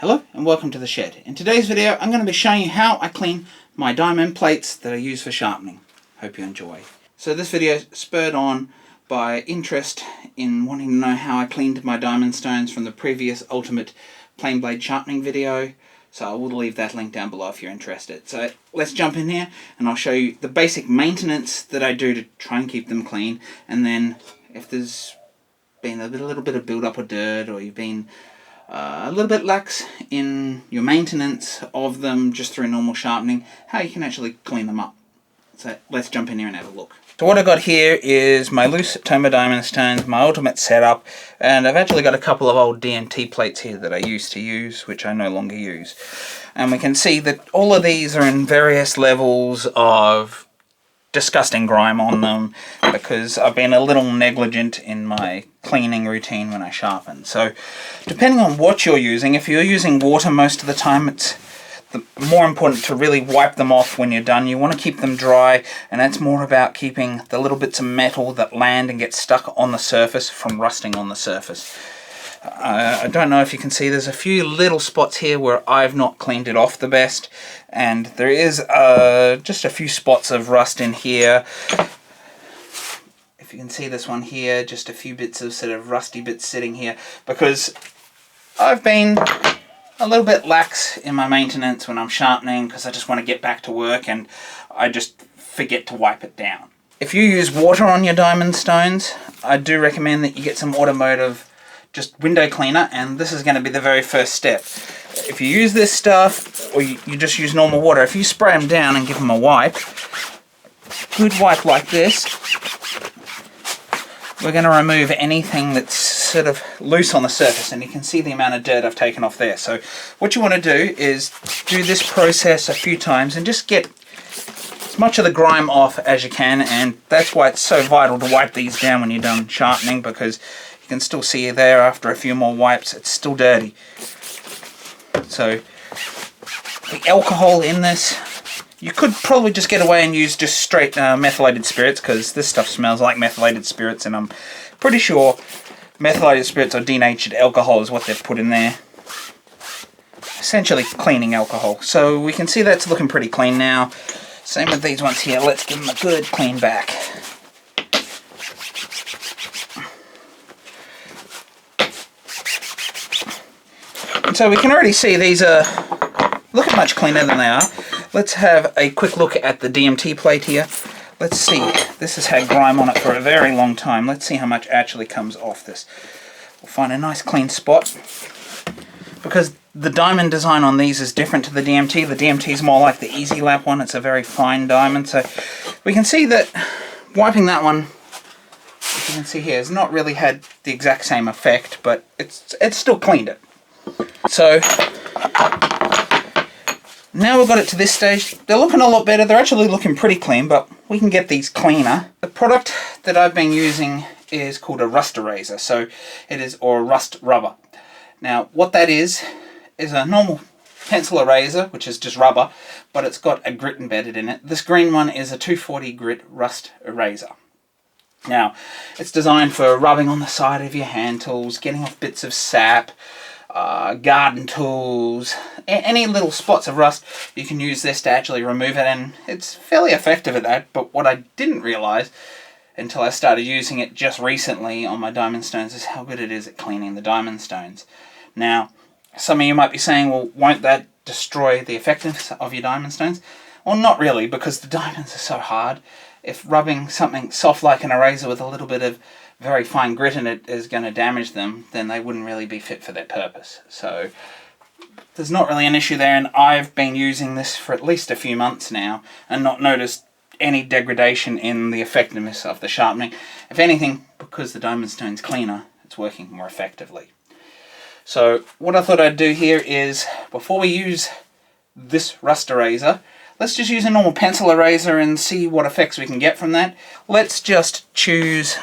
Hello and welcome to the shed. In today's video I'm going to be showing you how I clean my diamond plates that I use for sharpening. Hope you enjoy. So this video is spurred on by interest in wanting to know how I cleaned my diamond stones from the previous ultimate plain blade sharpening video. So I will leave that link down below if you're interested. So let's jump in here and I'll show you the basic maintenance that I do to try and keep them clean, and then if there's been a little bit of build up of dirt or you've been a little bit lax in your maintenance of them just through normal sharpening, how you can actually clean them up. So let's jump in here and have a look. So what I got here is my loose Atoma diamond stones, my ultimate setup, and I've actually got a couple of old DMT plates here that I used to use, which I no longer use. And we can see that all of these are in various levels of disgusting grime on them because I've been a little negligent in my cleaning routine when I sharpen. So depending on what you're using, if you're using water most of the time, it's more important to really wipe them off when you're done. You want to keep them dry, and that's more about keeping the little bits of metal that land and get stuck on the surface from rusting on the surface. I don't know if you can see, there's a few little spots here where I've not cleaned it off the best, and there is just a few spots of rust in here. If you can see this one here, just a few bits of sort of rusty bits sitting here, because I've been a little bit lax in my maintenance when I'm sharpening because I just want to get back to work and I just forget to wipe it down. If you use water on your diamond stones, I do recommend that you get some automotive just window cleaner, and this is going to be the very first step. If you use this stuff, or you just use normal water, if you spray them down and give them a wipe, good wipe like this, we're going to remove anything that's sort of loose on the surface, and you can see the amount of dirt I've taken off there. So what you want to do is do this process a few times and just get as much of the grime off as you can, and that's why it's so vital to wipe these down when you're done sharpening, because you can still see there after a few more wipes it's still dirty. So the alcohol in this, you could probably just get away and use just straight methylated spirits, because this stuff smells like methylated spirits, and I'm pretty sure methylated spirits or denatured alcohol is what they've put in there. Essentially cleaning alcohol. So we can see that's looking pretty clean now. Same with these ones here. Let's give them a good clean back. And so we can already see these are looking much cleaner than they are. Let's have a quick look at the DMT plate here. Let's see. This has had grime on it for a very long time. Let's see how much actually comes off this. We'll find a nice clean spot, because the diamond design on these is different to the DMT. The DMT is more like the Easy Lap one. It's a very fine diamond. So we can see that wiping that one, as you can see here, has not really had the exact same effect, but it's still cleaned it. So now we've got it to this stage. They're looking a lot better. They're actually looking pretty clean, but we can get these cleaner. The product that I've been using is called a rust eraser. So it is, or a rust rubber. Now what that is a normal pencil eraser, which is just rubber, but it's got a grit embedded in it. This green one is a 240 grit rust eraser. Now it's designed for rubbing on the side of your hand tools, getting off bits of sap, garden tools, any little spots of rust. You can use this to actually remove it, and it's fairly effective at that. But what I didn't realize until I started using it just recently on my diamond stones is how good it is at cleaning the diamond stones. Now some of you might be saying, well, won't that destroy the effectiveness of your diamond stones? Well, not really, because the diamonds are so hard. If rubbing something soft like an eraser with a little bit of very fine grit in it is going to damage them, then they wouldn't really be fit for their purpose. So there's not really an issue there, and I've been using this for at least a few months now and not noticed any degradation in the effectiveness of the sharpening. If anything, because the diamond stone's cleaner, it's working more effectively. So what I thought I'd do here is, before we use this rust eraser, let's just use a normal pencil eraser and see what effects we can get from that. Let's just choose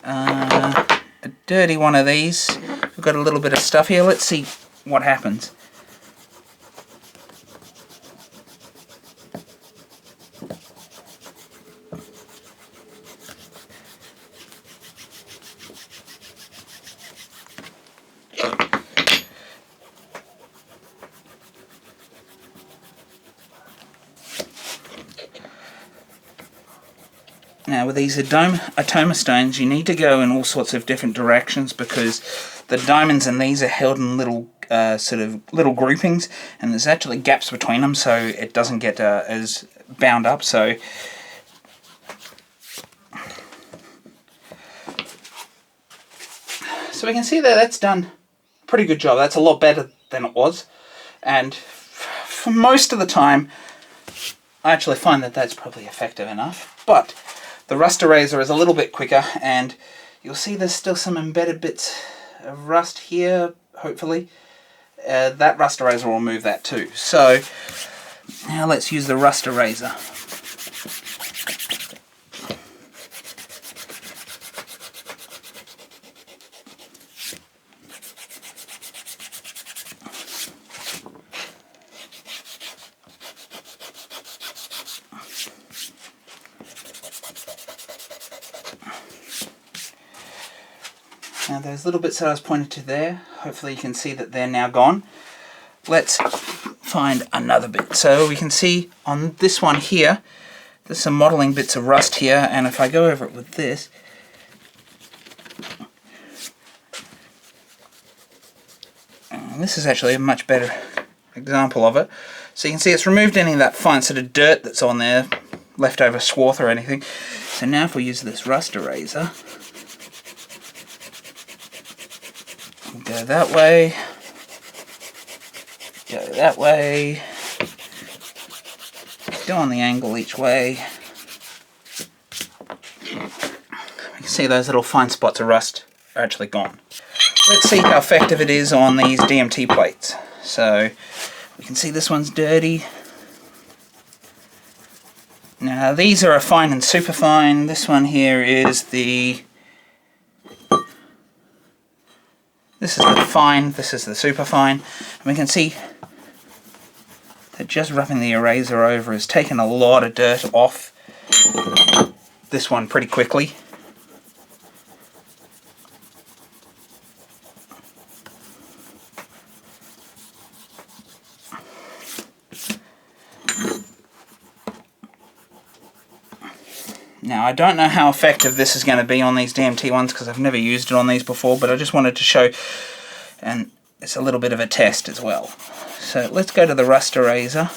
a dirty one of these. We've got a little bit of stuff here. Let's see what happens. Now with these Atoma stones, you need to go in all sorts of different directions because the diamonds in these are held in little sort of little groupings, and there's actually gaps between them, so it doesn't get as bound up. So we can see that that's done a pretty good job. That's a lot better than it was, and for most of the time I actually find that that's probably effective enough. But the rust eraser is a little bit quicker, and you'll see there's still some embedded bits of rust here, hopefully. That rust eraser will remove that too. So now let's use the rust eraser. Now those little bits that I was pointing to there, hopefully you can see that they're now gone. Let's find another bit. So we can see on this one here, there's some modeling bits of rust here, and if I go over it with this, this is actually a much better example of it. So you can see it's removed any of that fine sort of dirt that's on there, leftover swarth or anything. So now if we use this rust eraser, go that way, go that way, go on the angle each way. You can see those little fine spots of rust are actually gone. Let's see how effective it is on these DMT plates. So we can see this one's dirty. Now these are a fine and super fine. This one here is the fine, this is the super fine. And we can see that just rubbing the eraser over has taken a lot of dirt off this one pretty quickly. Now I don't know how effective this is going to be on these DMT ones because I've never used it on these before, but I just wanted to show, and it's a little bit of a test as well. So let's go to the rust eraser.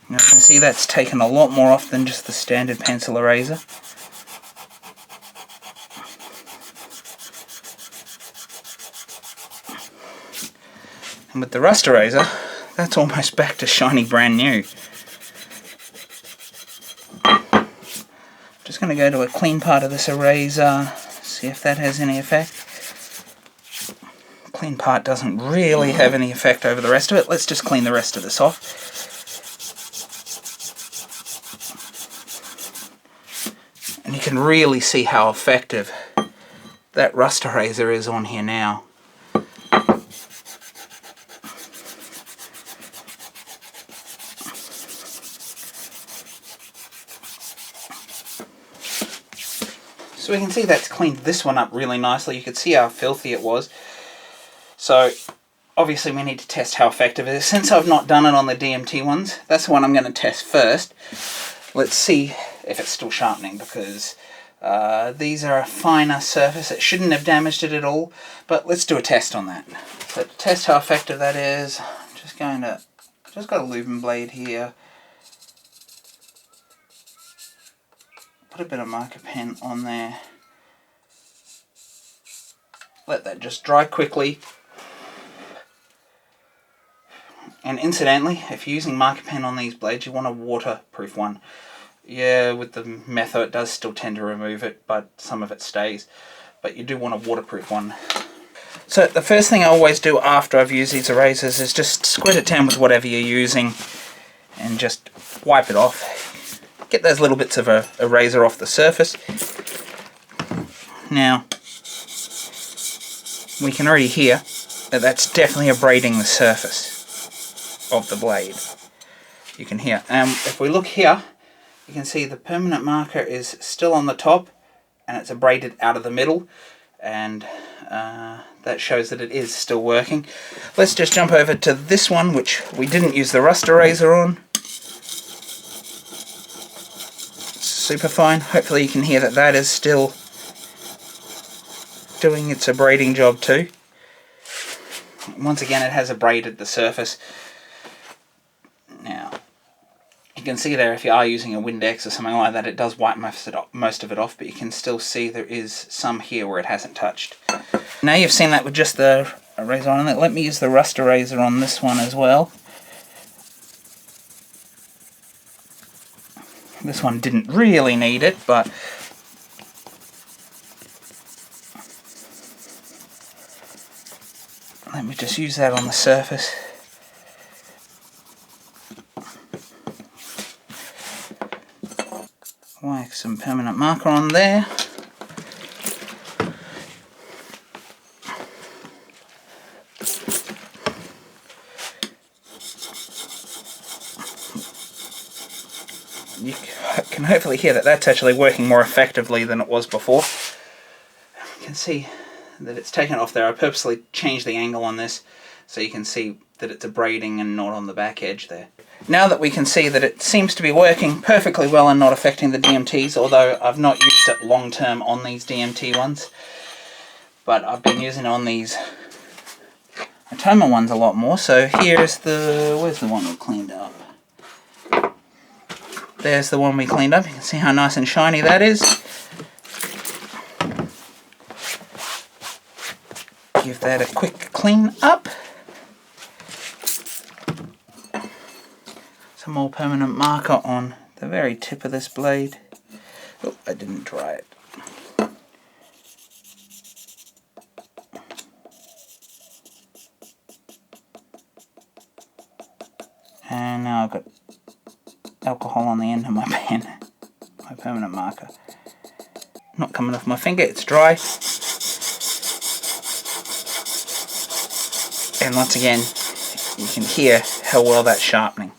Now you can see that's taken a lot more off than just the standard pencil eraser. And with the rust eraser, that's almost back to shiny brand new. Just going to go to a clean part of this eraser, see if that has any effect. Clean part doesn't really have any effect over the rest of it. Let's just clean the rest of this off. And you can really see how effective that rust eraser is on here now. So we can see that's cleaned this one up really nicely. You can see how filthy it was. So obviously we need to test how effective it is. Since I've not done it on the DMT ones, that's the one I'm going to test first. Let's see if it's still sharpening, because these are a finer surface. It shouldn't have damaged it at all, but let's do a test on that. So to test how effective that is, I'm just got a lubing blade here. Put a bit of marker pen on there. Let that just dry quickly. And incidentally, if you're using marker pen on these blades, you want a waterproof one. Yeah, with the metho it does still tend to remove it, but some of it stays. But you do want a waterproof one. So the first thing I always do after I've used these erasers is just squirt it down with whatever you're using and just wipe it off. Get those little bits of eraser off the surface. Now, we can already hear that that's definitely abrading the surface of the blade. You can hear. If we look here, you can see the permanent marker is still on the top and it's abraded out of the middle. and that shows that it is still working. Let's just jump over to this one, which we didn't use the rust eraser on. Super fine. Hopefully you can hear that that is still doing its abrading job too. Once again, it has abraded the surface. Now, you can see there, if you are using a Windex or something like that, it does wipe most of it off, but you can still see there is some here where it hasn't touched. Now you've seen that with just the eraser on it. Let me use the rust eraser on this one as well. This one didn't really need it, but let me just use that on the surface. Whack some permanent marker on there. You can hopefully hear that that's actually working more effectively than it was before. You can see that it's taken off there. I purposely changed the angle on this so you can see that it's abrading and not on the back edge there. Now that we can see that it seems to be working perfectly well and not affecting the DMTs, although I've not used it long term on these DMT ones, but I've been using it on these Atoma ones a lot more. So here's the, where's the one we cleaned up? There's the one we cleaned up. You can see how nice and shiny that is. Give that a quick clean up. Some more permanent marker on the very tip of this blade. Oh, I didn't dry it. And now I've got alcohol on the end of my pen, my permanent marker. Not coming off my finger, it's dry. And once again, you can hear how well that's sharpening.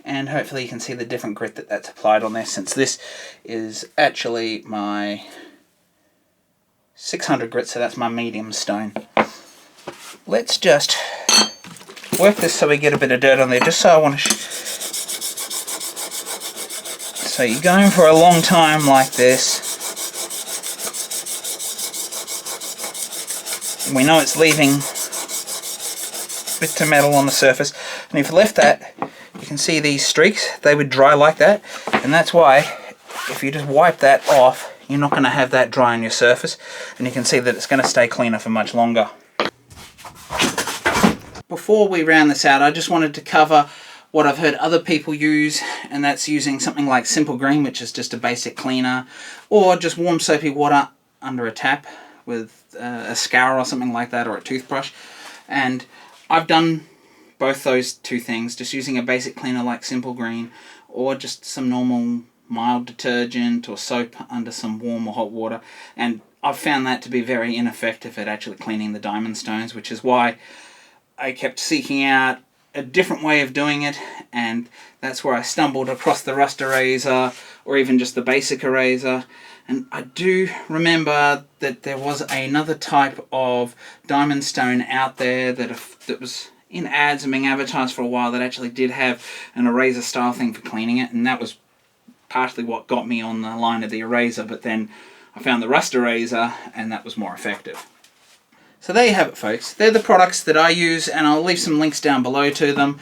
And hopefully you can see the different grit that that's applied on there, since this is actually my 600 grit, so that's my medium stone. Let's just work this so we get a bit of dirt on there, just so I want to so you're going for a long time like this. We know it's leaving bits of metal on the surface, and if you left that, you can see these streaks, they would dry like that, and that's why if you just wipe that off, you're not going to have that dry on your surface, and you can see that it's going to stay cleaner for much longer. Before we round this out, I just wanted to cover what I've heard other people use, and that's using something like Simple Green, which is just a basic cleaner, or just warm soapy water under a tap with a scour or something like that, or a toothbrush. And I've done both those two things, just using a basic cleaner like Simple Green, or just some normal mild detergent or soap under some warm or hot water, and I've found that to be very ineffective at actually cleaning the diamond stones, which is why I kept seeking out a different way of doing it, and that's where I stumbled across the rust eraser, or even just the basic eraser. And I do remember that there was another type of diamond stone out there that was in ads and being advertised for a while, that actually did have an eraser style thing for cleaning it, and that was partially what got me on the line of the eraser, but then I found the rust eraser and that was more effective. So there you have it, folks. They're the products that I use, and I'll leave some links down below to them.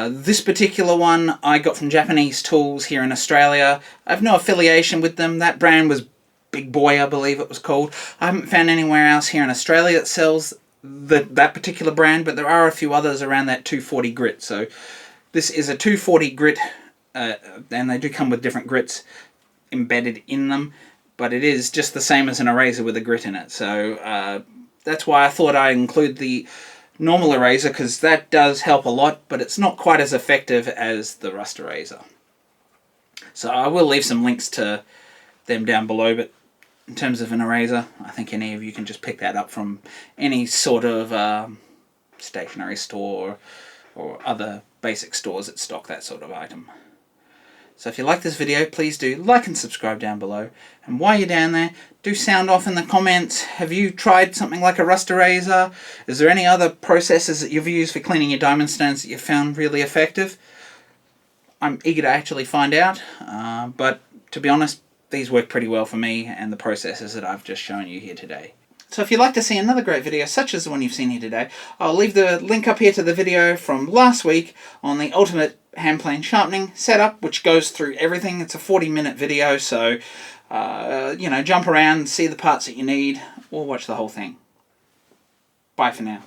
This particular one I got from Japanese Tools here in Australia. I have no affiliation with them. That brand was Big Boy, I believe it was called. I haven't found anywhere else here in Australia that sells that particular brand, but there are a few others around that 240 grit. So this is a 240 grit, and they do come with different grits embedded in them, but it is just the same as an eraser with a grit in it. So that's why I thought I'd include the normal eraser, because that does help a lot, but it's not quite as effective as the rust eraser. So I will leave some links to them down below, but in terms of an eraser, I think any of you can just pick that up from any sort of stationery store or other basic stores that stock that sort of item. So if you like this video, please do like and subscribe down below. And while you're down there, do sound off in the comments. Have you tried something like a rust eraser? Is there any other processes that you've used for cleaning your diamond stones that you found really effective? I'm eager to actually find out, but to be honest, these work pretty well for me and the processes that I've just shown you here today. So if you'd like to see another great video such as the one you've seen here today, I'll leave the link up here to the video from last week on the ultimate hand plane sharpening setup, which goes through everything. It's a 40-minute video, so you know, jump around, see the parts that you need, or watch the whole thing. Bye for now.